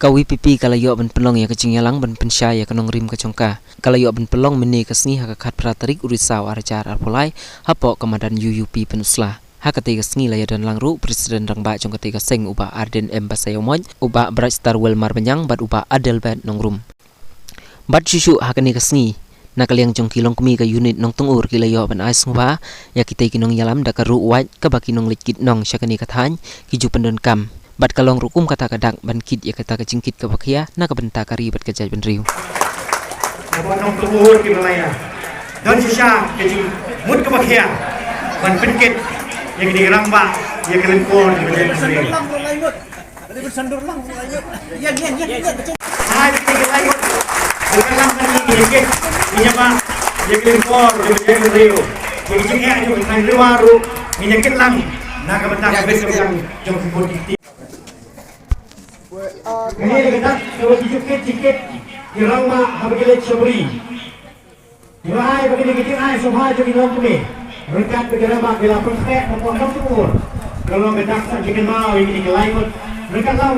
Kawi pipi kalayo ban pelong ya kecing yalang ban pensya ya kanong rim kacongka. Kalayo ban pelong meni kasni hakakat pratarik urisau arajar arpolai hapo kamadan UUP penuslah. Hakati kasni laya dan langru presiden rangba jong ketiga seng uba Arden Embasayomoj uba Bright Star Welmar Banyang bad uba Adelbert nongrum. Bad susu hakani kasni nakaliang jong kilong kumi ka unit nong tungur kilayo ban ais nguba ya kita kinong yalam dakaru white kabaki nong likit nong syakani kathan kiju pendon kam. Bat kalong rukum kata kadak ban kit ya kata kecingkit ke bakia nak benta kari bat kejai ban riu. Nong tuhur ki malaya. Dan sisa kecing mut ke bakia ban penkit yang di ramba ya kelempor di bagian riu. Ada bersandur lang lanjut. Ya. Hai tiga lagi. Dalam kan ini dikit minyak ya kelempor di bagian riu. Yang jengnya itu kan riwaru minyak lang nak benta besok yang jong kubur di ini kita coba sikit di rangma habilet sabri. Di bahai begini kecil ai sohai jadi nompi. Rekat bergerak bila perfect memotong tukur. Kalau kita sajikan mau ini ke lain, mereka tahu